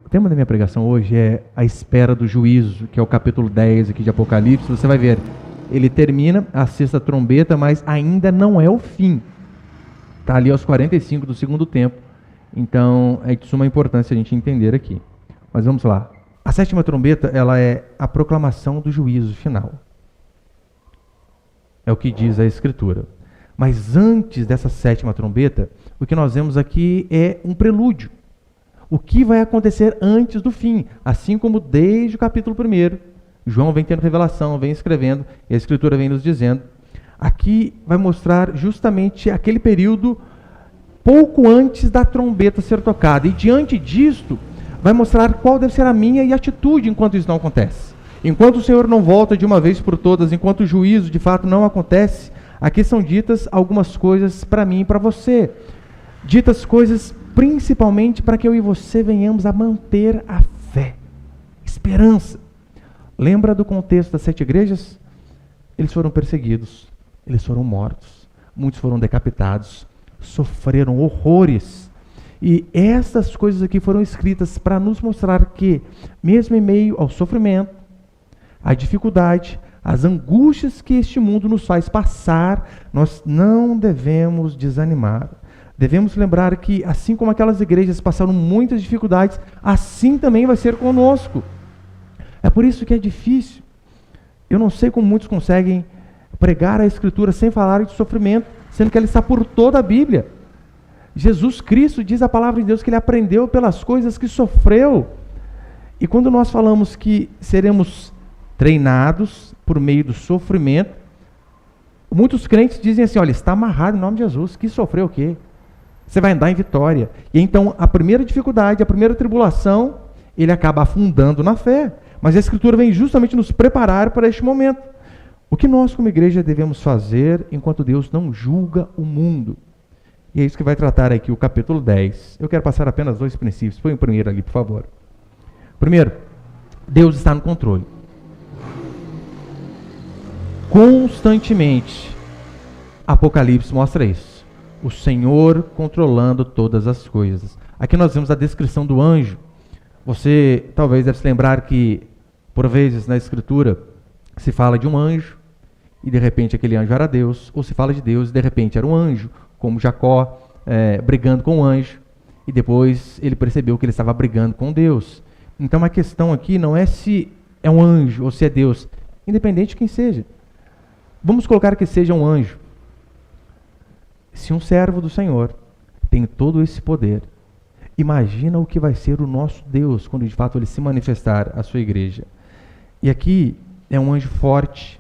O tema da minha pregação hoje é a espera do juízo, que é o capítulo 10 aqui de Apocalipse. Você vai ver, ele termina a sexta trombeta, mas ainda não é o fim. Está ali aos 45 do segundo tempo. Então, é de suma importância a gente entender aqui. Mas vamos lá. A sétima trombeta, ela é a proclamação do juízo final. É o que diz a Escritura. Mas antes dessa sétima trombeta, o que nós vemos aqui é um prelúdio. O que vai acontecer antes do fim, assim como desde o capítulo 1, João vem tendo revelação, vem escrevendo, e a Escritura vem nos dizendo. Aqui vai mostrar justamente aquele período pouco antes da trombeta ser tocada. E diante disto, vai mostrar qual deve ser a minha atitude enquanto isso não acontece. Enquanto o Senhor não volta de uma vez por todas, enquanto o juízo de fato não acontece, aqui são ditas algumas coisas para mim e para você. Ditas coisas principalmente para que eu e você venhamos a manter a fé, esperança. Lembra do contexto das 7 igrejas? Eles foram perseguidos, eles foram mortos, muitos foram decapitados, sofreram horrores. E estas coisas aqui foram escritas para nos mostrar que, mesmo em meio ao sofrimento, à dificuldade, às angústias que este mundo nos faz passar, nós não devemos desanimar. Devemos lembrar que, assim como aquelas igrejas passaram muitas dificuldades, assim também vai ser conosco. É por isso que é difícil. Eu não sei como muitos conseguem pregar a Escritura sem falar de sofrimento, sendo que ela está por toda a Bíblia. Jesus Cristo diz a palavra de Deus que ele aprendeu pelas coisas que sofreu. E quando nós falamos que seremos treinados por meio do sofrimento, muitos crentes dizem assim, olha, está amarrado em nome de Jesus, que sofreu o quê? Você vai andar em vitória. E então a primeira dificuldade, a primeira tribulação, ele acaba afundando na fé. Mas a Escritura vem justamente nos preparar para este momento. O que nós como igreja devemos fazer enquanto Deus não julga o mundo? E é isso que vai tratar aqui o capítulo 10. Eu quero passar apenas 2 princípios. Põe o primeiro ali, por favor. Primeiro, Deus está no controle. Constantemente, Apocalipse mostra isso. O Senhor controlando todas as coisas. Aqui nós vemos a descrição do anjo. Você talvez deve se lembrar que, por vezes, na Escritura, se fala de um anjo, e de repente aquele anjo era Deus, ou se fala de Deus, e de repente era um anjo, como Jacó brigando com o anjo, e depois ele percebeu que ele estava brigando com Deus. Então a questão aqui não é se é um anjo ou se é Deus, independente de quem seja. Vamos colocar que seja um anjo. Se um servo do Senhor tem todo esse poder, imagina o que vai ser o nosso Deus quando de fato ele se manifestar à sua igreja. E aqui é um anjo forte.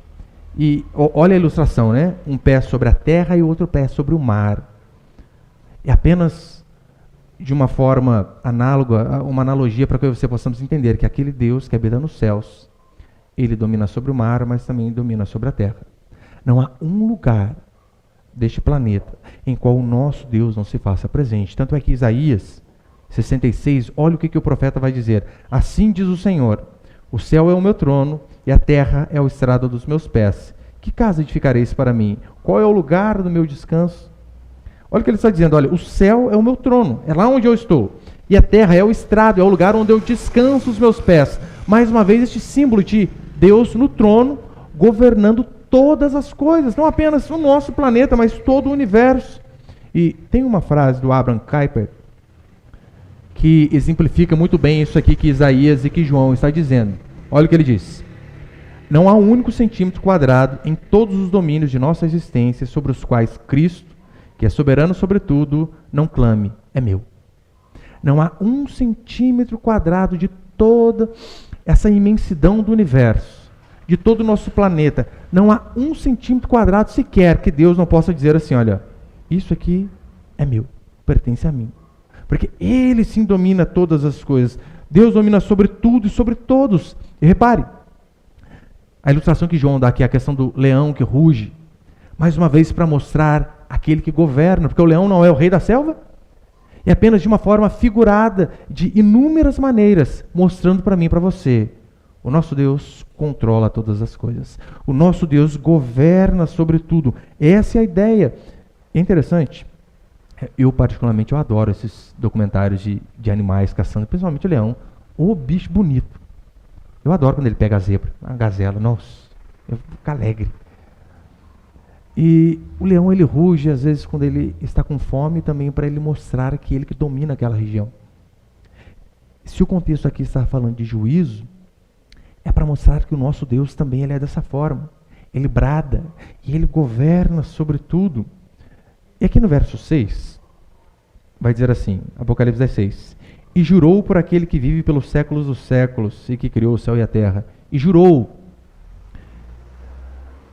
E olha a ilustração, né? Um pé sobre a terra e outro pé sobre o mar. É apenas de uma forma análoga, uma analogia para que você possamos entender que aquele Deus que habita nos céus, ele domina sobre o mar, mas também domina sobre a terra. Não há um lugar deste planeta em qual o nosso Deus não se faça presente. Tanto é que Isaías 66, olha o que o profeta vai dizer. Assim diz o Senhor, o céu é o meu trono e a terra é o estrado dos meus pés. Que casa edificareis para mim? Qual é o lugar do meu descanso? Olha o que ele está dizendo, olha, o céu é o meu trono, é lá onde eu estou. E a terra é o estrado, é o lugar onde eu descanso os meus pés. Mais uma vez este símbolo de Deus no trono, governando todas as coisas, não apenas o nosso planeta, mas todo o universo. E tem uma frase do Abraham Kuyper que exemplifica muito bem isso aqui que Isaías e que João está dizendo. Olha o que ele diz. Não há um único centímetro quadrado em todos os domínios de nossa existência sobre os quais Cristo, que é soberano sobre tudo, não clame, é meu. Não há um centímetro quadrado de toda essa imensidão do universo, de todo o nosso planeta. Não há um centímetro quadrado sequer que Deus não possa dizer assim, olha, isso aqui é meu, pertence a mim. Porque Ele sim domina todas as coisas. Deus domina sobre tudo e sobre todos. E repare, a ilustração que João dá aqui é a questão do leão que ruge. Mais uma vez para mostrar aquele que governa. Porque o leão não é o rei da selva. É apenas de uma forma figurada, de inúmeras maneiras, mostrando para mim e para você. O nosso Deus controla todas as coisas. O nosso Deus governa sobre tudo. Essa é a ideia. É interessante. Eu particularmente adoro esses documentários de animais caçando, principalmente o leão. Ô bicho bonito. Eu adoro quando ele pega a zebra, a gazela. Nossa, eu fico alegre. E o leão, ele ruge, às vezes, quando ele está com fome, também para ele mostrar que ele que domina aquela região. Se o contexto aqui está falando de juízo, é para mostrar que o nosso Deus também ele é dessa forma. Ele brada e ele governa sobre tudo. E aqui no verso 6, vai dizer assim, Apocalipse 16: E jurou por aquele que vive pelos séculos dos séculos e que criou o céu e a terra. E jurou.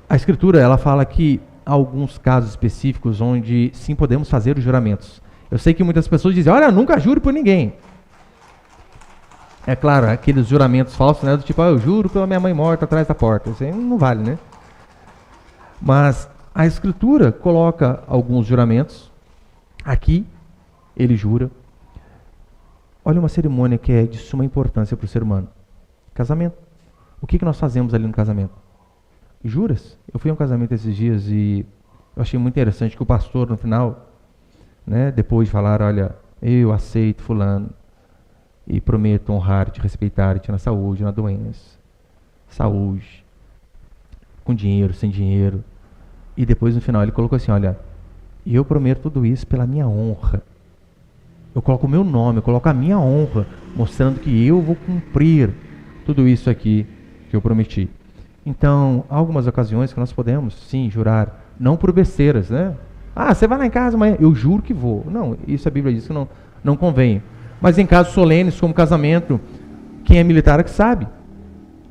A Escritura, ela fala que há alguns casos específicos onde sim podemos fazer os juramentos. Eu sei que muitas pessoas dizem, olha, nunca juro por ninguém. É claro, aqueles juramentos falsos, né? Do tipo, eu juro pela minha mãe morta atrás da porta. Isso aí não vale, né? Mas a Escritura coloca alguns juramentos. Aqui, ele jura. Olha uma cerimônia que é de suma importância para o ser humano. Casamento. O que nós fazemos ali no casamento? Juras? Eu fui a um casamento esses dias e eu achei muito interessante que o pastor, no final, né, depois de falar, olha, eu aceito fulano e prometo honrar-te, respeitar-te na saúde, na doença. Saúde. Com dinheiro, sem dinheiro. E depois, no final, ele colocou assim, olha, eu prometo tudo isso pela minha honra. Eu coloco o meu nome, eu coloco a minha honra, mostrando que eu vou cumprir tudo isso aqui que eu prometi. Então, há algumas ocasiões que nós podemos, sim, jurar, não por besteiras, né? Ah, você vai lá em casa amanhã, eu juro que vou. Não, isso a Bíblia diz que não convém. Mas em casos solenes, como casamento, quem é militar é que sabe.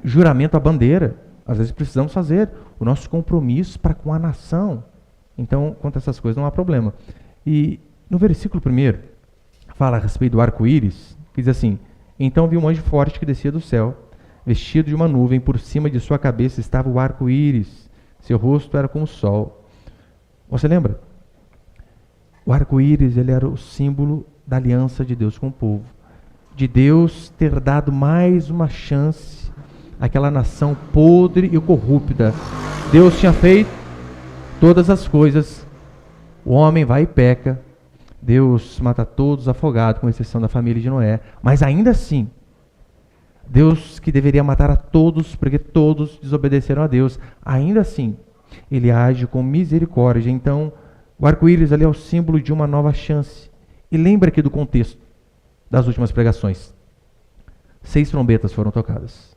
Juramento à bandeira, às vezes precisamos fazer o nosso compromisso para com a nação. Então, quanto a essas coisas, não há problema. E no versículo 1, fala a respeito do arco-íris, que diz assim, então vi um anjo forte que descia do céu, vestido de uma nuvem, por cima de sua cabeça estava o arco-íris, seu rosto era como o sol. Você lembra? O arco-íris, ele era o símbolo da aliança de Deus com o povo, de Deus ter dado mais uma chance àquela nação podre e corrupta. Deus tinha feito todas as coisas, o homem vai e peca, Deus mata todos afogados, com exceção da família de Noé, mas ainda assim, Deus que deveria matar a todos, porque todos desobedeceram a Deus, ainda assim, ele age com misericórdia. Então, o arco-íris ali é o símbolo de uma nova chance. E lembra aqui do contexto das últimas pregações. 6 trombetas foram tocadas.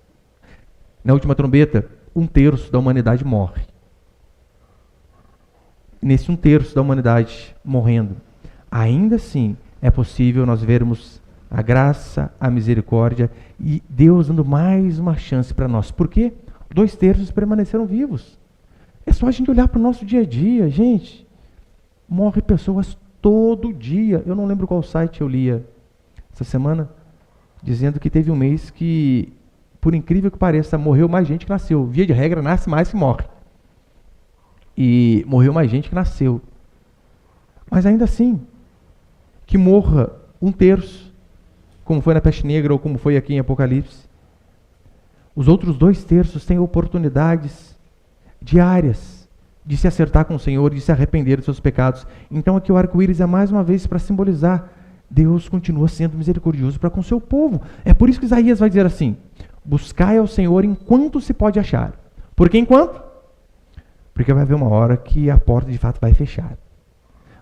Na última trombeta, 1/3 da humanidade morre. Nesse 1/3 da humanidade morrendo, ainda assim é possível nós vermos a graça, a misericórdia e Deus dando mais uma chance para nós. Por quê? 2/3 permaneceram vivos. É só a gente olhar para o nosso dia a dia, gente. Morre pessoas todo dia. Eu não lembro qual site eu lia essa semana, dizendo que teve um mês que, por incrível que pareça, morreu mais gente que nasceu. Via de regra, nasce mais que morre. E morreu mais gente que nasceu. Mas ainda assim, que morra 1/3, como foi na peste negra ou como foi aqui em Apocalipse. Os outros 2/3 têm oportunidades diárias de se acertar com o Senhor, de se arrepender dos seus pecados. Então aqui o arco-íris é mais uma vez para simbolizar, Deus continua sendo misericordioso para com o seu povo. É por isso que Isaías vai dizer assim, buscai ao Senhor enquanto se pode achar. Por que enquanto? Porque vai haver uma hora que a porta de fato vai fechar.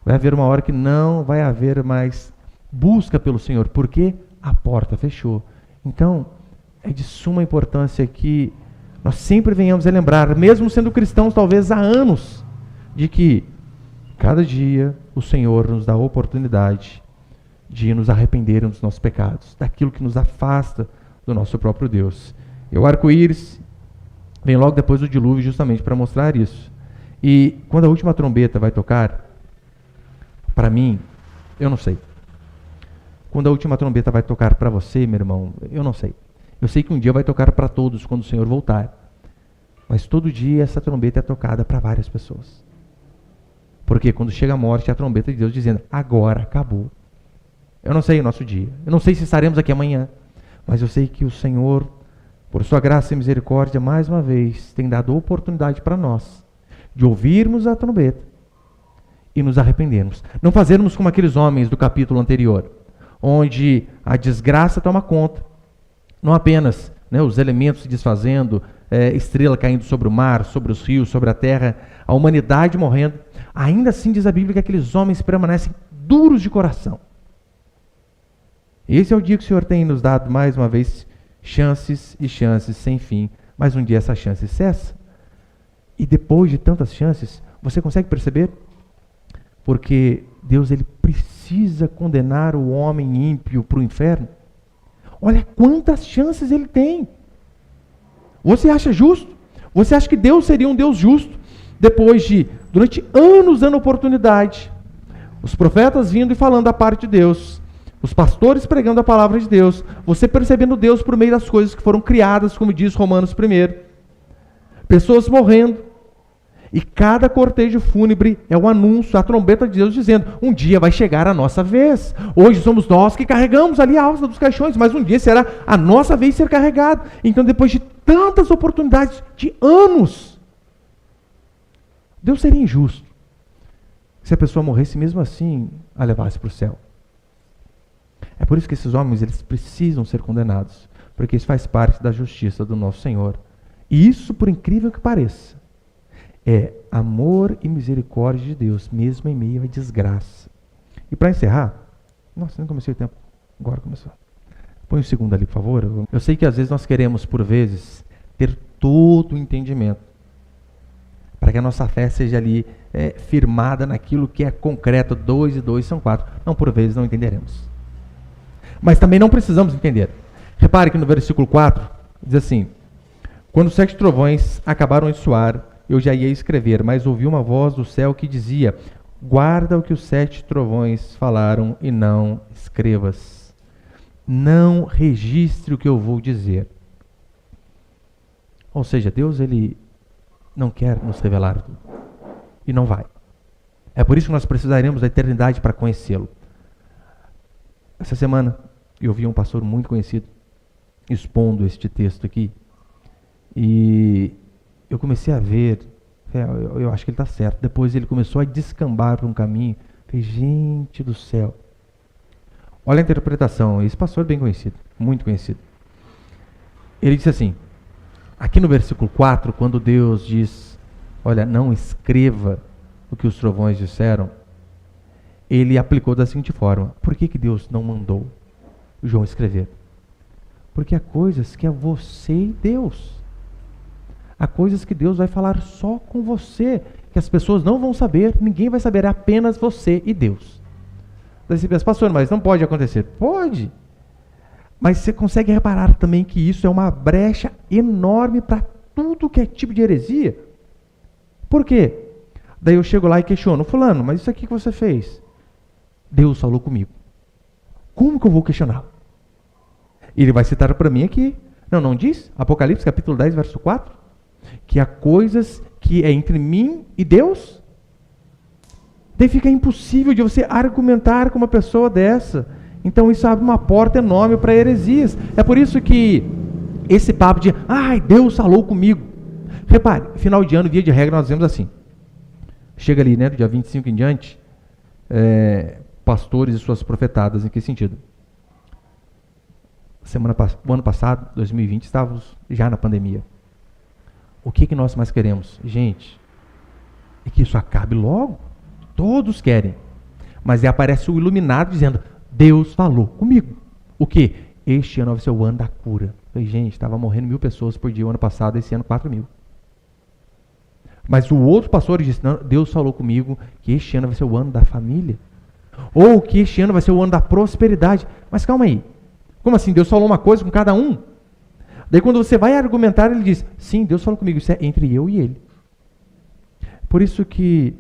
Vai haver uma hora que não vai haver mais busca pelo Senhor, porque a porta fechou. Então, é de suma importância que nós sempre venhamos a lembrar, mesmo sendo cristãos talvez há anos, de que cada dia o Senhor nos dá a oportunidade de nos arrependermos dos nossos pecados, daquilo que nos afasta do nosso próprio Deus. E o arco-íris vem logo depois do dilúvio justamente para mostrar isso. E quando a última trombeta vai tocar, para mim, eu não sei. Quando a última trombeta vai tocar para você, meu irmão, eu não sei. Eu sei que um dia vai tocar para todos quando o Senhor voltar. Mas todo dia essa trombeta é tocada para várias pessoas. Porque quando chega a morte, é a trombeta de Deus dizendo, agora acabou. Eu não sei o nosso dia. Eu não sei se estaremos aqui amanhã. Mas eu sei que o Senhor, por sua graça e misericórdia, mais uma vez, tem dado oportunidade para nós de ouvirmos a trombeta e nos arrependermos. Não fazermos como aqueles homens do capítulo anterior, onde a desgraça toma conta Não apenas, né, os elementos se desfazendo, estrela caindo sobre o mar, sobre os rios, sobre a terra, a humanidade morrendo. Ainda assim diz a Bíblia que aqueles homens permanecem duros de coração. Esse é o dia que o Senhor tem nos dado mais uma vez chances e chances sem fim. Mas um dia essa chance cessa. E depois de tantas chances, você consegue perceber? Porque Deus ele precisa condenar o homem ímpio para o inferno. Olha quantas chances ele tem. Você acha justo? Você acha que Deus seria um Deus justo? Depois de, durante anos dando oportunidade, os profetas vindo e falando da parte de Deus, os pastores pregando a palavra de Deus, você percebendo Deus por meio das coisas que foram criadas, como diz Romanos 1, pessoas morrendo, e cada cortejo fúnebre é um anúncio, a trombeta de Deus dizendo, um dia vai chegar a nossa vez. Hoje somos nós que carregamos ali a alça dos caixões, mas um dia será a nossa vez ser carregado. Então, depois de tantas oportunidades, de anos, Deus seria injusto se a pessoa morresse mesmo assim a levasse para o céu. É por isso que esses homens eles precisam ser condenados, porque isso faz parte da justiça do nosso Senhor. E isso, por incrível que pareça, é amor e misericórdia de Deus, mesmo em meio à desgraça. E para encerrar, nossa, nem comecei o tempo, agora começou. Põe o segundo ali, por favor. Eu sei que às vezes nós queremos, por vezes, ter todo o entendimento, para que a nossa fé seja ali firmada naquilo que é concreto, 2 e 2 são 4. Não, por vezes não entenderemos. Mas também não precisamos entender. Repare que no versículo 4, diz assim, quando os 7 trovões acabaram de soar, eu já ia escrever, mas ouvi uma voz do céu que dizia, guarda o que os 7 trovões falaram e não escrevas. Não registre o que eu vou dizer. Ou seja, Deus ele não quer nos revelar tudo. E não vai. É por isso que nós precisaremos da eternidade para conhecê-lo. Essa semana eu vi um pastor muito conhecido expondo este texto aqui. E eu comecei a ver, eu acho que ele está certo. Depois ele começou a descambar por um caminho. Falei, gente do céu. Olha a interpretação. Esse pastor é bem conhecido, muito conhecido. Ele disse assim, aqui no versículo 4, quando Deus diz, olha, não escreva o que os trovões disseram, ele aplicou da seguinte forma, por que Deus não mandou João escrever? Porque há coisas que é você e Deus. Há coisas que Deus vai falar só com você, que as pessoas não vão saber, ninguém vai saber, é apenas você e Deus. Daí você pensa, pastor, mas não pode acontecer. Pode. Mas você consegue reparar também que isso é uma brecha enorme para tudo que é tipo de heresia. Por quê? Daí eu chego lá e questiono, fulano, mas isso aqui que você fez, Deus falou comigo. Como que eu vou questioná-lo? Ele vai citar para mim aqui. Não diz? Apocalipse capítulo 10, verso 4? Que há coisas que é entre mim e Deus? Daí fica impossível de você argumentar com uma pessoa dessa. Então isso abre uma porta enorme para heresias. É por isso que esse papo de, Deus falou comigo. Repare, final de ano, via de regra, nós dizemos assim. Chega ali, né, do dia 25 em diante, pastores e suas profetadas, em que sentido? O ano passado, 2020, estávamos já na pandemia. O que nós mais queremos? Gente, é que isso acabe logo. Todos querem. Mas aí aparece o iluminado dizendo, Deus falou comigo. O quê? Este ano vai ser o ano da cura. Eu falei, gente, estava morrendo 1.000 pessoas por dia o ano passado, esse ano 4.000. Mas o outro pastor disse, não, Deus falou comigo que este ano vai ser o ano da família. Ou que este ano vai ser o ano da prosperidade. Mas calma aí. Como assim? Deus falou uma coisa com cada um? Daí quando você vai argumentar, ele diz, sim, Deus falou comigo, isso é entre eu e ele. Por isso que,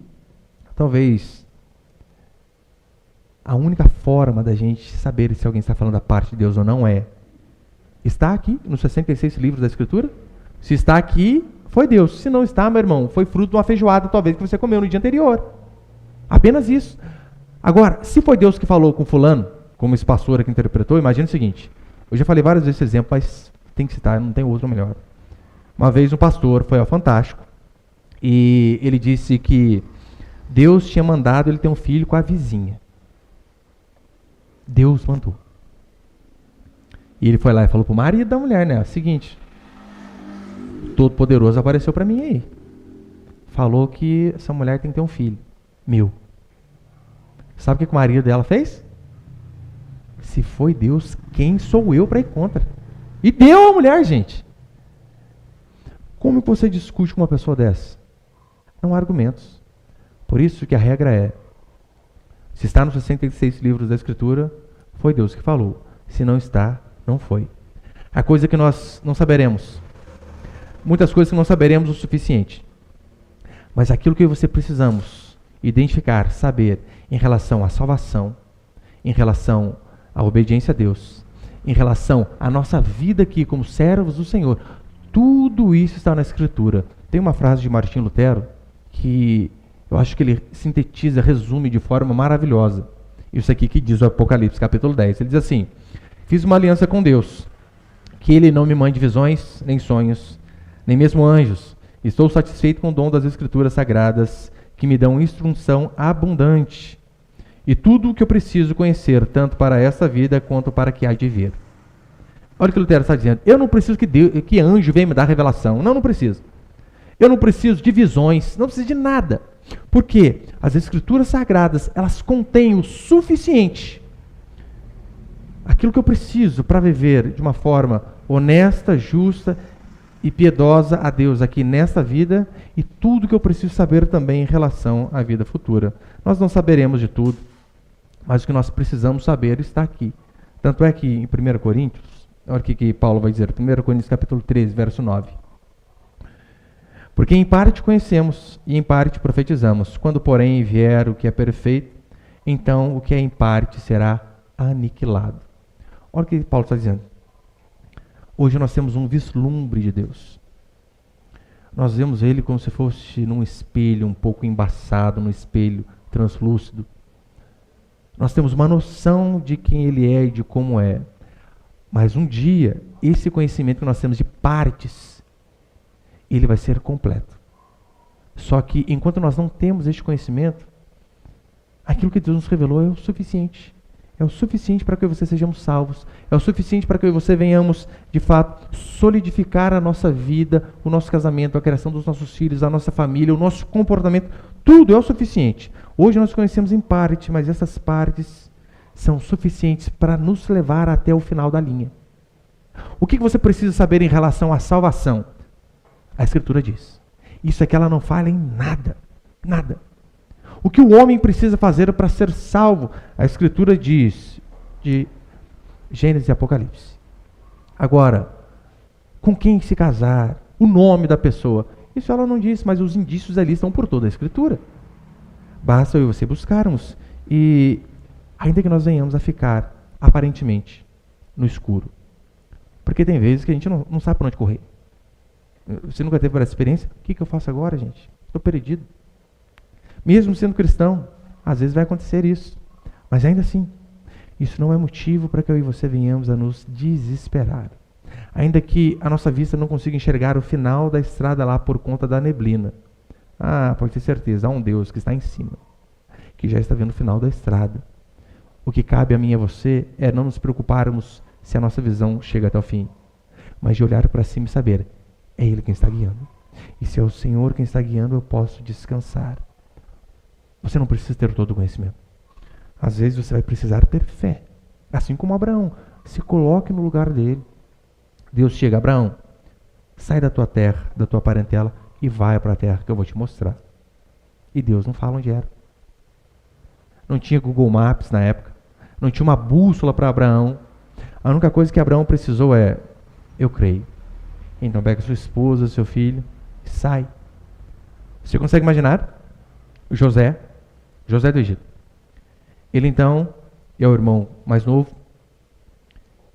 talvez, a única forma da gente saber se alguém está falando da parte de Deus ou não está aqui, nos 66 livros da Escritura? Se está aqui, foi Deus. Se não está, meu irmão, foi fruto de uma feijoada, talvez, que você comeu no dia anterior. Apenas isso. Agora, se foi Deus que falou com fulano, como esse pastor aqui interpretou, imagina o seguinte, eu já falei várias vezes esse exemplo, mas tem que citar, não tem outro melhor. Uma vez um pastor foi ao Fantástico e ele disse que Deus tinha mandado ele ter um filho com a vizinha. Deus mandou. E ele foi lá e falou pro marido da mulher, né? O seguinte, o Todo-Poderoso apareceu para mim aí. Falou que essa mulher tem que ter um filho. Meu. Sabe o que o marido dela fez? Se foi Deus, quem sou eu para ir contra? E deu a mulher, gente. Como que você discute com uma pessoa dessa? Não há argumentos. Por isso que a regra é, se está nos 66 livros da Escritura, foi Deus que falou. Se não está, não foi. A coisa que nós não saberemos. Muitas coisas que não saberemos o suficiente. Mas aquilo que você precisamos identificar, saber em relação à salvação, em relação à obediência a Deus, em relação à nossa vida aqui como servos do Senhor, tudo isso está na Escritura. Tem uma frase de Martinho Lutero que eu acho que ele sintetiza, resume de forma maravilhosa. Isso aqui que diz o Apocalipse, capítulo 10. Ele diz assim: fiz uma aliança com Deus, que Ele não me mande visões, nem sonhos, nem mesmo anjos. Estou satisfeito com o dom das Escrituras Sagradas, que me dão instrução abundante. E tudo o que eu preciso conhecer, tanto para esta vida, quanto para a que há de vir. Olha o que Lutero está dizendo. Eu não preciso que anjo venha me dar revelação. Não preciso. Eu não preciso de visões, não preciso de nada. Porque as Escrituras Sagradas, elas contêm o suficiente. Aquilo que eu preciso para viver de uma forma honesta, justa e piedosa a Deus aqui nesta vida, e tudo que eu preciso saber também em relação à vida futura. Nós não saberemos de tudo, mas o que nós precisamos saber está aqui. Tanto é que em 1 Coríntios, olha o que Paulo vai dizer, 1 Coríntios capítulo 13, verso 9. Porque em parte conhecemos e em parte profetizamos. Quando, porém, vier o que é perfeito, então o que é em parte será aniquilado. Olha o que Paulo está dizendo. Hoje nós temos um vislumbre de Deus. Nós vemos Ele como se fosse num espelho um pouco embaçado, num espelho translúcido. Nós temos uma noção de quem Ele é e de como é. Mas um dia, esse conhecimento que nós temos de partes, ele vai ser completo. Só que enquanto nós não temos este conhecimento, aquilo que Deus nos revelou é o suficiente. É o suficiente para que você sejamos salvos. É o suficiente para que você venhamos, de fato, solidificar a nossa vida, o nosso casamento, a criação dos nossos filhos, a nossa família, o nosso comportamento. Tudo é o suficiente. Hoje nós conhecemos em parte, mas essas partes são suficientes para nos levar até o final da linha. O que você precisa saber em relação à salvação? A Escritura diz. Isso é que ela não falha em nada. Nada. O que o homem precisa fazer para ser salvo? A Escritura diz, de Gênesis e Apocalipse. Agora, com quem se casar? O nome da pessoa? Isso ela não diz, mas os indícios ali estão por toda a Escritura. Basta eu e você buscarmos. E ainda que nós venhamos a ficar, aparentemente, no escuro. Porque tem vezes que a gente não sabe para onde correr. Você nunca teve essa experiência? O que eu faço agora, gente? Estou perdido. Mesmo sendo cristão, às vezes vai acontecer isso. Mas ainda assim, isso não é motivo para que eu e você venhamos a nos desesperar. Ainda que a nossa vista não consiga enxergar o final da estrada lá por conta da neblina. Pode ter certeza, há um Deus que está em cima, que já está vendo o final da estrada. O que cabe a mim e a você é não nos preocuparmos se a nossa visão chega até o fim, mas de olhar para cima e saber, é Ele quem está guiando. E se é o Senhor quem está guiando, eu posso descansar. Você não precisa ter todo o conhecimento. Às vezes você vai precisar ter fé. Assim como Abraão. Se coloque no lugar dele. Deus chega, Abraão, sai da tua terra, da tua parentela e vai para a terra que eu vou te mostrar. E Deus não fala onde era. Não tinha Google Maps na época. Não tinha uma bússola para Abraão. A única coisa que Abraão precisou é, eu creio. Então pega sua esposa, seu filho e sai. Você consegue imaginar? José do Egito. Ele então é o irmão mais novo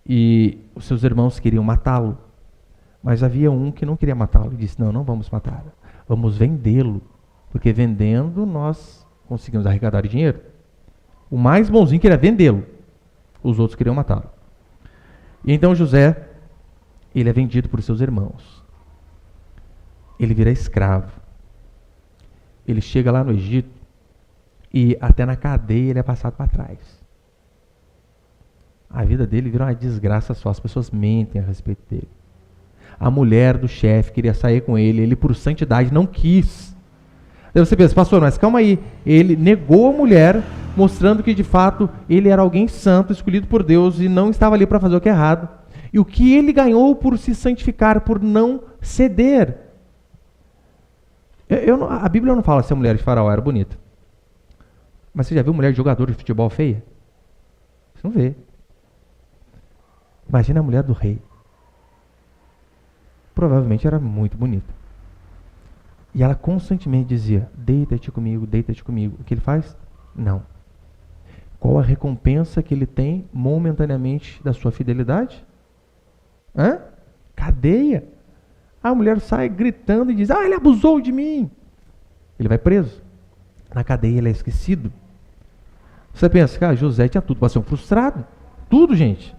e os seus irmãos queriam matá-lo. Mas havia um que não queria matá-lo e disse, não vamos matá-lo. Vamos vendê-lo, porque vendendo nós conseguimos arrecadar dinheiro. O mais bonzinho queria vendê-lo. Os outros queriam matá-lo. E então José, ele é vendido por seus irmãos. Ele vira escravo. Ele chega lá no Egito e até na cadeia ele é passado para trás. A vida dele vira uma desgraça só, as pessoas mentem a respeito dele. A mulher do chefe queria sair com ele, ele por santidade não quis. Daí você pensa, pastor, mas calma aí, ele negou a mulher, mostrando que de fato ele era alguém santo, escolhido por Deus e não estava ali para fazer o que é errado. E o que ele ganhou por se santificar, por não ceder? A Bíblia não fala se a mulher de Faraó era bonita. Mas você já viu mulher de jogador de futebol feia? Você não vê. Imagina a mulher do rei. Provavelmente era muito bonita. E ela constantemente dizia, deita-te comigo, deita-te comigo. O que ele faz? Não. Qual a recompensa que ele tem momentaneamente da sua fidelidade? Cadeia. A mulher sai gritando e diz, ele abusou de mim. Ele vai preso. Na cadeia ele é esquecido. Você pensa, cara, José tinha tudo para ser um frustrado. Tudo, gente.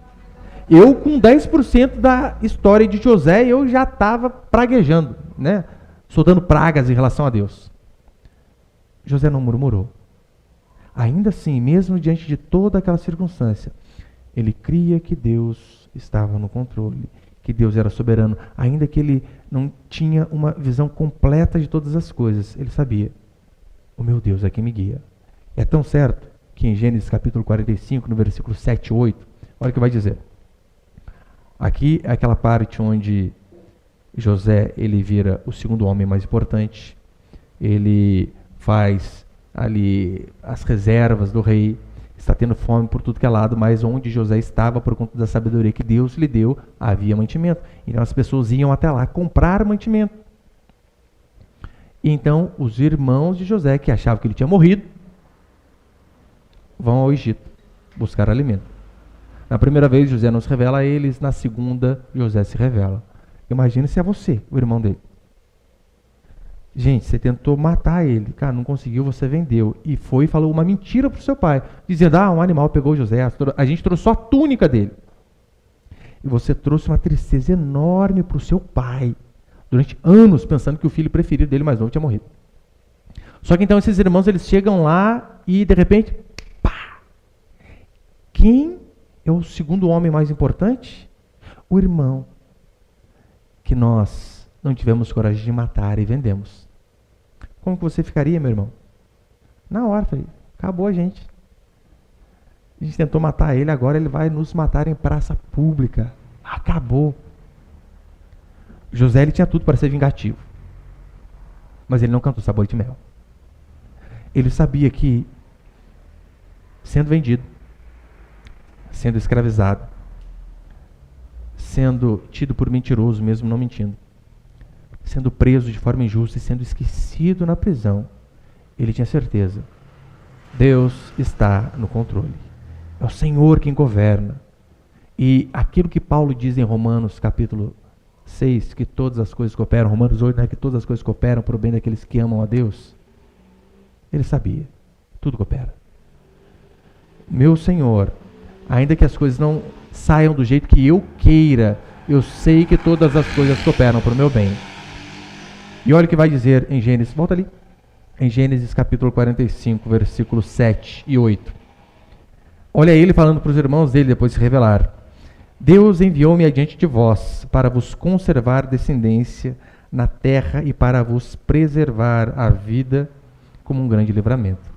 Eu, com 10% da história de José, eu já estava praguejando, né? Soltando pragas em relação a Deus. José não murmurou. Ainda assim, mesmo diante de toda aquela circunstância, ele cria que Deus estava no controle, que Deus era soberano, ainda que ele não tinha uma visão completa de todas as coisas. Ele sabia, o meu Deus é quem me guia. É tão certo que em Gênesis capítulo 45, no versículo 7 e 8, olha o que vai dizer. Aqui é aquela parte onde José, ele vira o segundo homem mais importante, ele faz ali as reservas do rei, está tendo fome por tudo que é lado, mas onde José estava, por conta da sabedoria que Deus lhe deu, havia mantimento. Então as pessoas iam até lá comprar mantimento. E então os irmãos de José, que achavam que ele tinha morrido, vão ao Egito buscar alimento. Na primeira vez, José não se revela a eles, na segunda, José se revela. Imagine se é você, o irmão dele. Gente, você tentou matar ele, cara, não conseguiu, você vendeu. E foi e falou uma mentira para o seu pai, dizendo, um animal pegou José, a gente trouxe só a túnica dele. E você trouxe uma tristeza enorme para o seu pai, durante anos, pensando que o filho preferido dele mais novo tinha morrido. Só que então esses irmãos, eles chegam lá e de repente, pá! Quem é o segundo homem mais importante? O irmão que nós não tivemos coragem de matar e vendemos. Como que você ficaria, meu irmão? Na hora, falei, acabou a gente. A gente tentou matar ele, agora ele vai nos matar em praça pública. Acabou. José, ele tinha tudo para ser vingativo. Mas ele não cantou sabor de mel. Ele sabia que, sendo vendido, sendo escravizado, sendo tido por mentiroso, mesmo não mentindo, sendo preso de forma injusta e sendo esquecido na prisão, ele tinha certeza, Deus está no controle. É o Senhor quem governa. E aquilo que Paulo diz em Romanos capítulo 6, que todas as coisas cooperam, Romanos 8, né, que todas as coisas cooperam para o bem daqueles que amam a Deus, ele sabia, tudo coopera. Meu Senhor, ainda que as coisas não saiam do jeito que eu queira, eu sei que todas as coisas cooperam para o meu bem. E olha o que vai dizer em Gênesis, volta ali, em Gênesis capítulo 45, versículos 7 e 8. Olha ele falando para os irmãos dele depois de se revelar. Deus enviou-me adiante de vós para vos conservar descendência na terra e para vos preservar a vida como um grande livramento.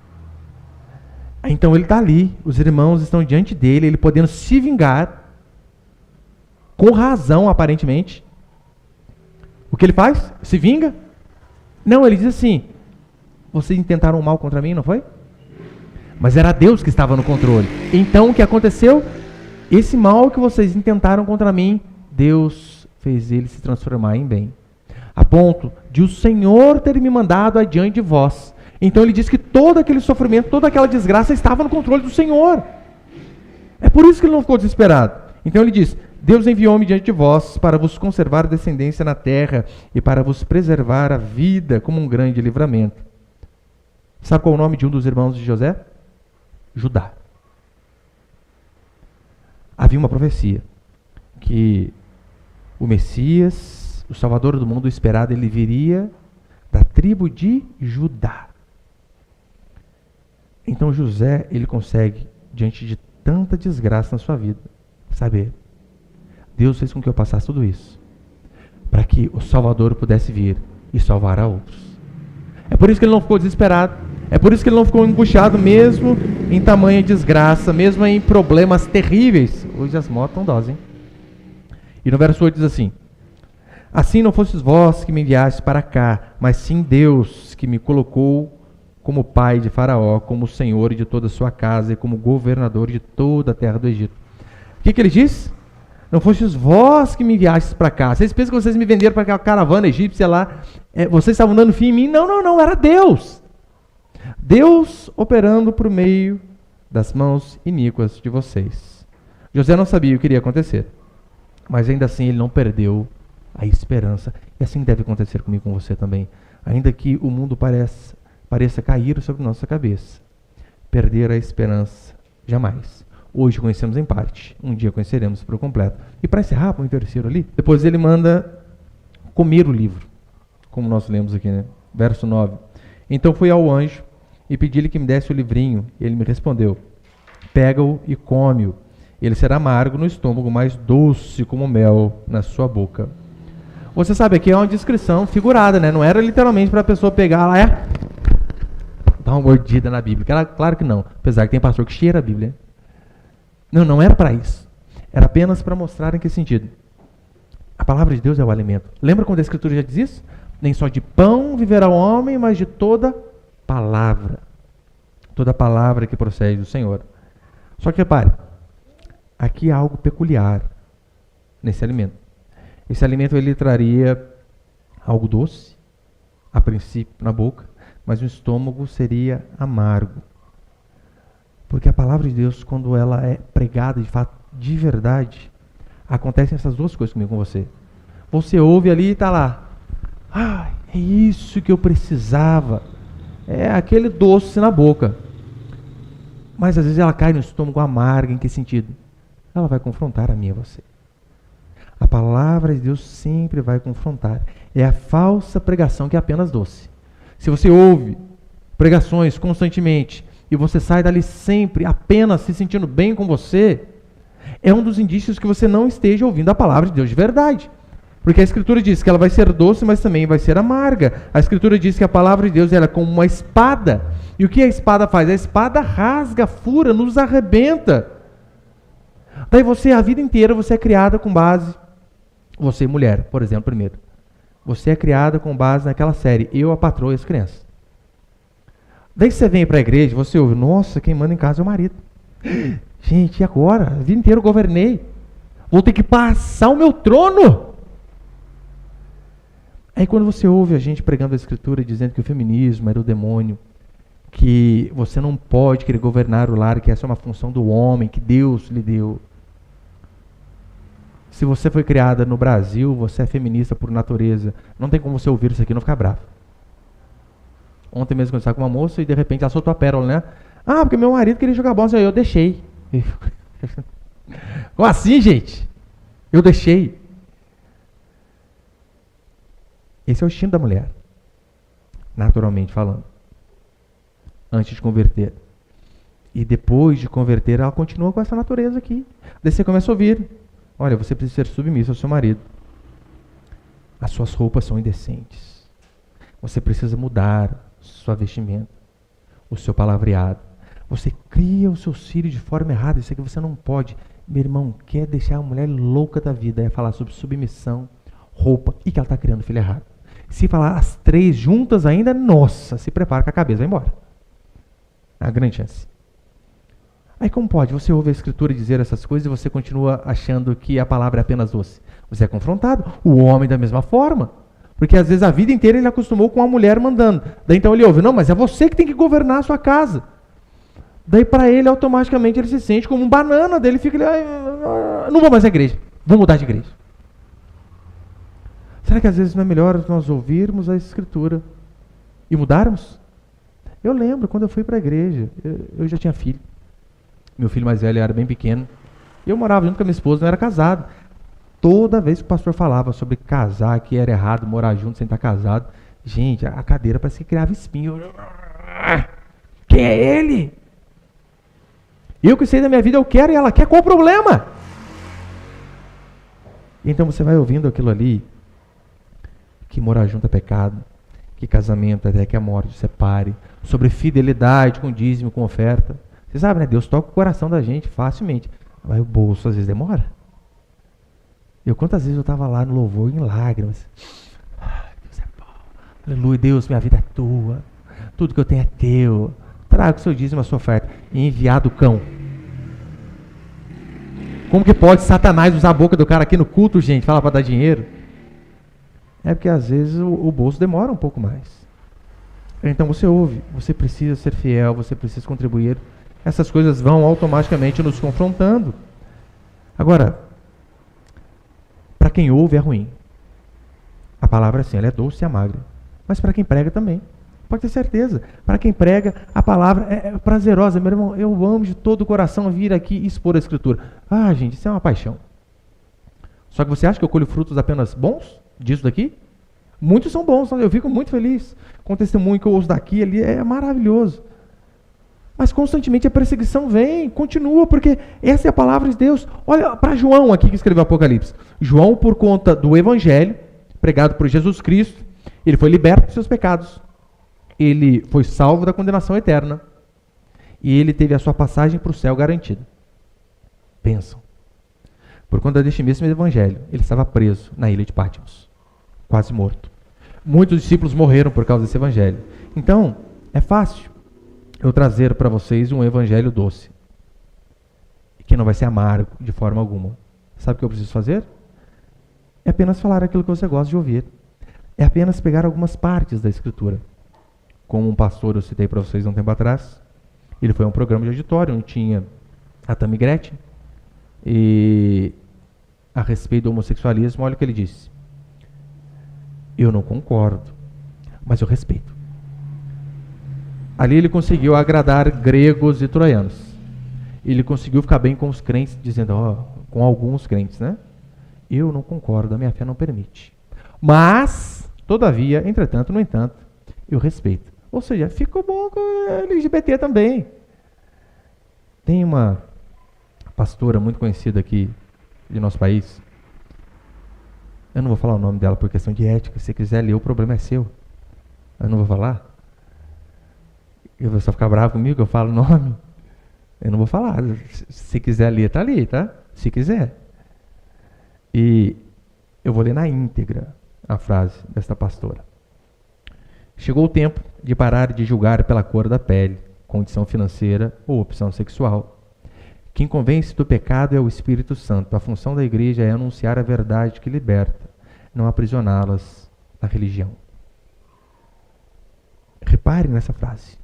Então ele está ali, os irmãos estão diante dele, ele podendo se vingar, com razão aparentemente. O que ele faz? Se vinga? Não, ele diz assim, vocês intentaram o mal contra mim, não foi? Mas era Deus que estava no controle. Então o que aconteceu? Esse mal que vocês intentaram contra mim, Deus fez ele se transformar em bem. A ponto de o Senhor ter me mandado adiante de vós. Então ele diz que todo aquele sofrimento, toda aquela desgraça estava no controle do Senhor. É por isso que ele não ficou desesperado. Então ele diz, Deus enviou-me diante de vós para vos conservar descendência na terra e para vos preservar a vida como um grande livramento. Sabe qual é o nome de um dos irmãos de José? Judá. Havia uma profecia que o Messias, o Salvador do mundo esperado, ele viria da tribo de Judá. Então José, ele consegue, diante de tanta desgraça na sua vida. Sabe, Deus fez com que eu passasse tudo isso, para que o Salvador pudesse vir e salvar a outros. É por isso que ele não ficou desesperado. É por isso que ele não ficou angustiado, mesmo em tamanha desgraça, mesmo em problemas terríveis. Hoje as motos estão dose, hein? E no verso 8 diz assim: assim não fostes vós que me enviastes para cá, mas sim Deus que me colocou como pai de Faraó, como senhor de toda a sua casa e como governador de toda a terra do Egito. O que ele diz? Não fostes vós que me enviastes para cá. Vocês pensam que vocês me venderam para aquela caravana egípcia lá? Vocês estavam dando fim em mim? Não, era Deus. Deus operando por meio das mãos iníquas de vocês. José não sabia o que iria acontecer, mas ainda assim ele não perdeu a esperança. E assim deve acontecer comigo e com você também. Ainda que o mundo pareça cair sobre nossa cabeça, perder a esperança jamais. Hoje conhecemos em parte, um dia conheceremos por completo. E para encerrar, põe o terceiro ali, depois ele manda comer o livro, como nós lemos aqui, né? Verso 9. Então fui ao anjo e pedi-lhe que me desse o livrinho. Ele me respondeu: pega-o e come-o. Ele será amargo no estômago, mas doce como mel na sua boca. Você sabe, aqui é uma descrição figurada, né? Não era literalmente para a pessoa pegar lá, dar uma mordida na Bíblia. Claro que não, apesar que tem pastor que cheira a Bíblia. Não era para isso. Era apenas para mostrar em que sentido. A palavra de Deus é o alimento. Lembra quando a Escritura já diz isso? Nem só de pão viverá o homem, mas de toda palavra. Toda palavra que procede do Senhor. Só que repare, aqui há algo peculiar nesse alimento. Esse alimento ele traria algo doce, a princípio na boca, mas o estômago seria amargo. Porque a palavra de Deus, quando ela é pregada de fato, de verdade, acontecem essas duas coisas comigo, com você. Você ouve ali e está lá. É isso que eu precisava. É aquele doce na boca. Mas às vezes ela cai no estômago amargo. Em que sentido? Ela vai confrontar a mim e a você. A palavra de Deus sempre vai confrontar. É a falsa pregação que é apenas doce. Se você ouve pregações constantemente e você sai dali sempre apenas se sentindo bem com você, é um dos indícios que você não esteja ouvindo a palavra de Deus de verdade. Porque a Escritura diz que ela vai ser doce, mas também vai ser amarga. A Escritura diz que a palavra de Deus ela é como uma espada. E o que a espada faz? A espada rasga, fura, nos arrebenta. Daí você, a vida inteira, você é criada com base... Você, mulher, por exemplo, primeiro. Você é criada com base naquela série Eu, a Patroa e as Crianças. Daí você vem para a igreja, você ouve, nossa, quem manda em casa é o marido. Gente, e agora? A vida inteira eu governei. Vou ter que passar o meu trono. Aí quando você ouve a gente pregando a Escritura, dizendo que o feminismo era o demônio, que você não pode querer governar o lar, que essa é uma função do homem, que Deus lhe deu. Se você foi criada no Brasil, você é feminista por natureza, não tem como você ouvir isso aqui e não ficar bravo. Ontem mesmo, quando eu estava com uma moça e de repente ela soltou a pérola, né? Porque meu marido queria jogar bola, eu deixei. Como assim, gente? Eu deixei. Esse é o instinto da mulher, naturalmente falando, antes de converter. E depois de converter, ela continua com essa natureza aqui. Daí você começa a ouvir: olha, você precisa ser submissa ao seu marido. As suas roupas são indecentes. Você precisa mudar sua vestimenta, o seu palavreado. Você cria os seus filhos de forma errada. Isso aqui você não pode. Meu irmão, quer deixar a mulher louca da vida, é falar sobre submissão, roupa, e que ela está criando filho errado. Se falar as três juntas ainda, nossa, se prepara que a cabeça vai embora. É uma grande chance. Aí como pode? Você ouve a Escritura dizer essas coisas e você continua achando que a palavra é apenas doce. Você é confrontado. O homem da mesma forma. Porque às vezes a vida inteira ele acostumou com a mulher mandando. Daí então ele ouve: não, mas é você que tem que governar a sua casa. Daí para ele automaticamente ele se sente como um banana. Daí ele fica ali: não vou mais à igreja. Vou mudar de igreja. Será que às vezes não é melhor nós ouvirmos a Escritura e mudarmos? Eu lembro quando eu fui para a igreja, eu já tinha filho. Meu filho mais velho era bem pequeno. E eu morava junto com a minha esposa, não era casado. Toda vez que o pastor falava sobre casar, que era errado morar junto sem estar casado, gente, a cadeira parecia que criava espinho. Quem é ele? Eu que sei da minha vida, eu quero e ela quer, qual o problema? Então você vai ouvindo aquilo ali, que morar junto é pecado, que casamento até que a morte separe, sobre fidelidade com dízimo, com oferta. Você sabe, né? Deus toca o coração da gente facilmente, mas o bolso às vezes demora. Quantas vezes eu estava lá no louvor em lágrimas. Deus é bom. Aleluia, Deus, minha vida é tua. Tudo que eu tenho é teu. Traga o seu dízimo, a sua oferta. E enviado o cão. Como que pode Satanás usar a boca do cara aqui no culto, gente? Fala para dar dinheiro. É porque às vezes o bolso demora um pouco mais. Então você ouve, você precisa ser fiel, você precisa contribuir. Essas coisas vão automaticamente nos confrontando. Agora, para quem ouve é ruim. A palavra assim, ela é doce e amarga. Mas para quem prega também. Pode ter certeza. Para quem prega, a palavra é prazerosa. Meu irmão, eu amo de todo o coração vir aqui e expor a Escritura. Ah, gente, isso é uma paixão. Só que você acha que eu colho frutos apenas bons disso daqui? Muitos são bons, eu fico muito feliz. Com o testemunho que eu ouço daqui, ali é maravilhoso. Mas constantemente a perseguição vem, continua, porque essa é a palavra de Deus. Olha para João aqui que escreveu Apocalipse. João, por conta do Evangelho, pregado por Jesus Cristo, ele foi liberto dos seus pecados. Ele foi salvo da condenação eterna. E ele teve a sua passagem para o céu garantida. Pensam. Por conta deste mesmo Evangelho, ele estava preso na ilha de Patmos. Quase morto. Muitos discípulos morreram por causa desse Evangelho. Então, é fácil eu trazer para vocês um Evangelho doce. Que não vai ser amargo de forma alguma. Sabe o que eu preciso fazer? É apenas falar aquilo que você gosta de ouvir. É apenas pegar algumas partes da Escritura. Como um pastor eu citei para vocês há um tempo atrás. Ele foi a um programa de auditório onde tinha a Tammy Gretchen. E a respeito do homossexualismo, olha o que ele disse. Eu não concordo, mas eu respeito. Ali ele conseguiu agradar gregos e troianos. Ele conseguiu ficar bem com os crentes, dizendo, com alguns crentes, né? Eu não concordo, a minha fé não permite. Mas, todavia, entretanto, no entanto, eu respeito. Ou seja, ficou bom com a LGBT também. Tem uma pastora muito conhecida aqui de nosso país. Eu não vou falar o nome dela por questão de ética. Se você quiser ler, o problema é seu. Eu não vou falar. E você vai ficar bravo comigo que eu falo o nome? Eu não vou falar. Se quiser ler, tá ali, tá? Se quiser. E eu vou ler na íntegra a frase desta pastora. Chegou o tempo de parar de julgar pela cor da pele, condição financeira ou opção sexual. Quem convence do pecado é o Espírito Santo. A função da igreja é anunciar a verdade que liberta, não aprisioná-las na religião. Repare nessa frase.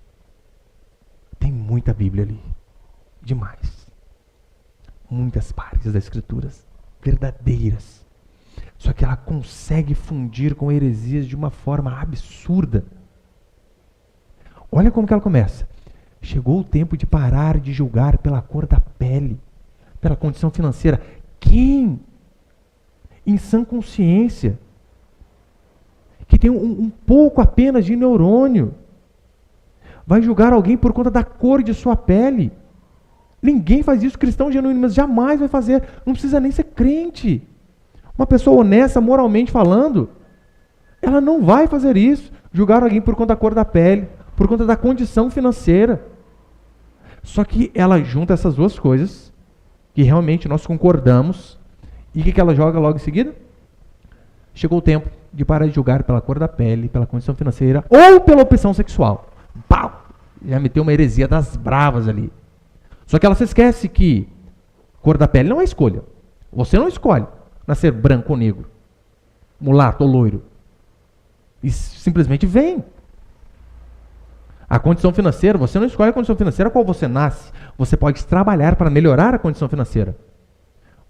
Tem muita Bíblia ali. Demais. Muitas partes das Escrituras verdadeiras. Só que ela consegue fundir com heresias de uma forma absurda. Olha como que ela começa. Chegou o tempo de parar de julgar pela cor da pele, pela condição financeira. Quem, em sã consciência, que tem um pouco apenas de neurônio, vai julgar alguém por conta da cor de sua pele? Ninguém faz isso, cristão genuíno, mas jamais vai fazer. Não precisa nem ser crente. Uma pessoa honesta, moralmente falando, ela não vai fazer isso. Julgar alguém por conta da cor da pele, por conta da condição financeira. Só que ela junta essas duas coisas, que realmente nós concordamos, e o que ela joga logo em seguida? Chegou o tempo de parar de julgar pela cor da pele, pela condição financeira, ou pela opção sexual. Pau! Já meteu uma heresia das bravas ali. Só que ela se esquece que cor da pele não é escolha. Você não escolhe nascer branco ou negro, mulato ou loiro. Isso simplesmente vem. A condição financeira, você não escolhe a condição financeira a qual você nasce. Você pode trabalhar para melhorar a condição financeira.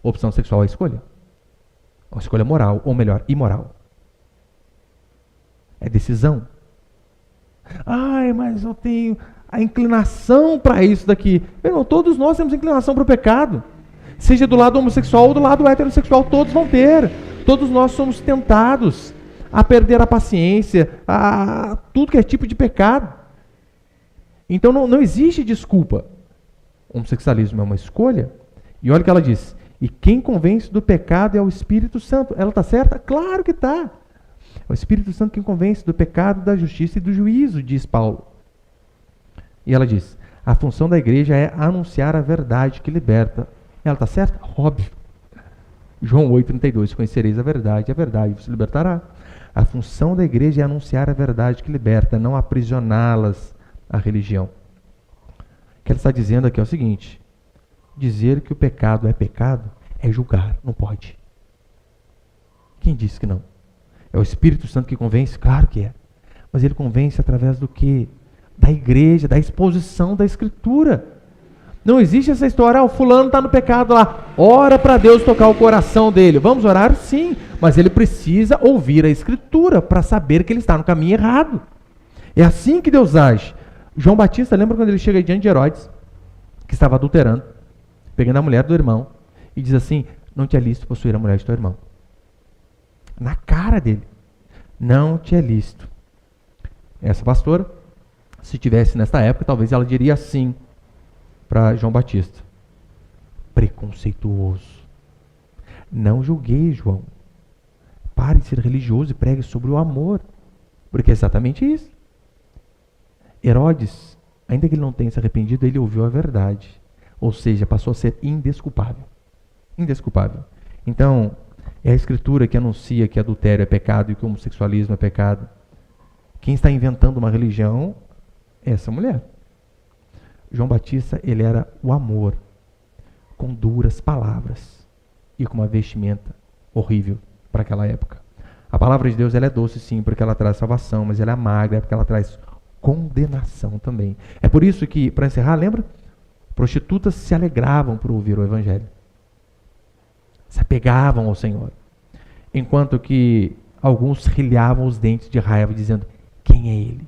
Opção sexual é escolha. Uma escolha moral, ou melhor, imoral. É decisão. Ai, mas eu tenho a inclinação para isso daqui. Não, todos nós temos inclinação para o pecado. Seja do lado homossexual ou do lado heterossexual, todos vão ter. Todos nós somos tentados a perder a paciência, a tudo que é tipo de pecado. Então não existe desculpa. O homossexualismo é uma escolha. E olha o que ela diz. E quem convence do pecado é o Espírito Santo. Ela está certa? Claro que está. É o Espírito Santo quem convence do pecado, da justiça e do juízo, diz Paulo. E ela diz, a função da igreja é anunciar a verdade que liberta. Ela está certa? Óbvio. João 8,32, conhecereis a verdade vos libertará. A função da igreja é anunciar a verdade que liberta, não aprisioná-las à religião. O que ela está dizendo aqui é o seguinte, dizer que o pecado é julgar, não pode. Quem disse que não? É o Espírito Santo que convence? Claro que é. Mas ele convence através do quê? Da igreja, da exposição da Escritura. Não existe essa história, o fulano está no pecado lá, ora para Deus tocar o coração dele. Vamos orar? Sim, mas ele precisa ouvir a Escritura para saber que ele está no caminho errado. É assim que Deus age. João Batista, lembra quando ele chega diante de Herodes, que estava adulterando, pegando a mulher do irmão, e diz assim, não te é lícito possuir a mulher de teu irmão. Na cara dele, não te é lícito. Essa pastora, se tivesse nesta época, talvez ela diria sim para João Batista. Preconceituoso. Não julguei, João. Pare de ser religioso e pregue sobre o amor. Porque é exatamente isso. Herodes, ainda que ele não tenha se arrependido, ele ouviu a verdade. Ou seja, passou a ser indesculpável. Indesculpável. Então, é a Escritura que anuncia que adultério é pecado e que o homossexualismo é pecado. Quem está inventando uma religião é essa mulher. João Batista, ele era o amor, com duras palavras e com uma vestimenta horrível para aquela época. A palavra de Deus, ela é doce sim, porque ela traz salvação, mas ela é amarga porque ela traz condenação também. É por isso que, para encerrar, lembra? Prostitutas se alegravam por ouvir o Evangelho. Se apegavam ao Senhor. Enquanto que alguns rilhavam os dentes de raiva, dizendo, quem é Ele?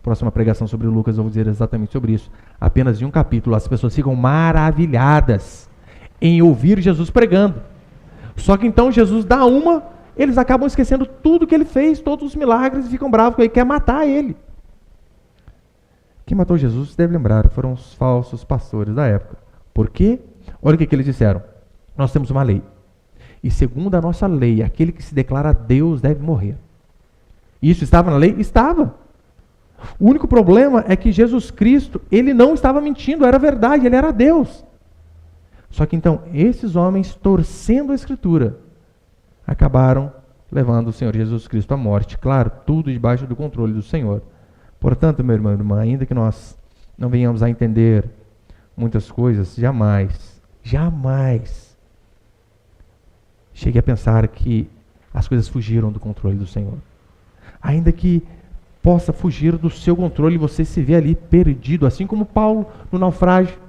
Próxima pregação sobre Lucas, eu vou dizer exatamente sobre isso. Apenas em um capítulo, as pessoas ficam maravilhadas em ouvir Jesus pregando. Só que então Jesus dá uma, eles acabam esquecendo tudo que ele fez, todos os milagres, e ficam bravos com ele, quer matar ele. Quem matou Jesus, você deve lembrar, foram os falsos pastores da época. Por quê? Olha o que eles disseram. Nós temos uma lei. E segundo a nossa lei, aquele que se declara Deus deve morrer. Isso estava na lei? Estava. O único problema é que Jesus Cristo, ele não estava mentindo, era verdade, ele era Deus. Só que então, esses homens, torcendo a Escritura, acabaram levando o Senhor Jesus Cristo à morte. Claro, tudo debaixo do controle do Senhor. Portanto, meu irmão e irmã, ainda que nós não venhamos a entender muitas coisas, jamais chegue a pensar que as coisas fugiram do controle do Senhor. Ainda que possa fugir do seu controle e você se vê ali perdido, assim como Paulo no naufrágio.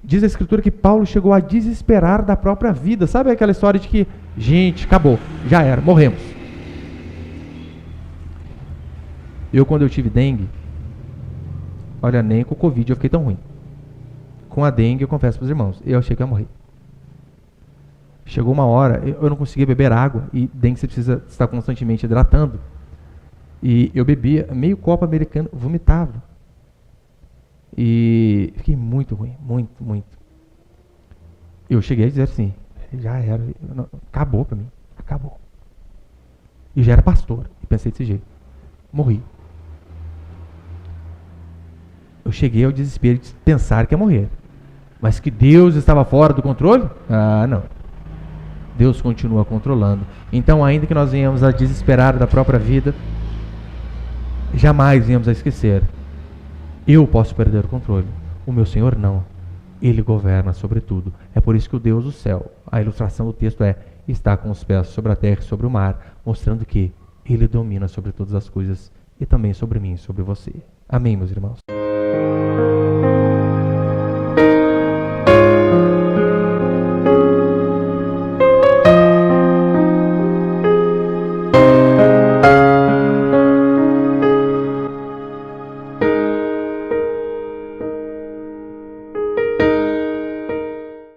Diz a Escritura que Paulo chegou a desesperar da própria vida. Sabe aquela história de que, gente, acabou, já era, morremos. Quando eu tive dengue, olha, nem com o Covid eu fiquei tão ruim. Com a dengue, eu confesso para os irmãos, eu achei que ia morrer. Chegou uma hora, eu não conseguia beber água, e dengue você precisa estar constantemente hidratando. E eu bebia meio copo americano, vomitava. E fiquei muito ruim, muito. Eu cheguei a dizer assim, já era, acabou para mim, acabou. E já era pastor, e pensei desse jeito, morri. Eu cheguei ao desespero de pensar que ia morrer. Mas que Deus estava fora do controle? Ah, não. Deus continua controlando. Então, ainda que nós venhamos a desesperar da própria vida, jamais venhamos a esquecer. Eu posso perder o controle. O meu Senhor não. Ele governa sobre tudo. É por isso que o Deus do céu, a ilustração do texto é, está com os pés sobre a terra e sobre o mar, mostrando que Ele domina sobre todas as coisas e também sobre mim e sobre você. Amém, meus irmãos?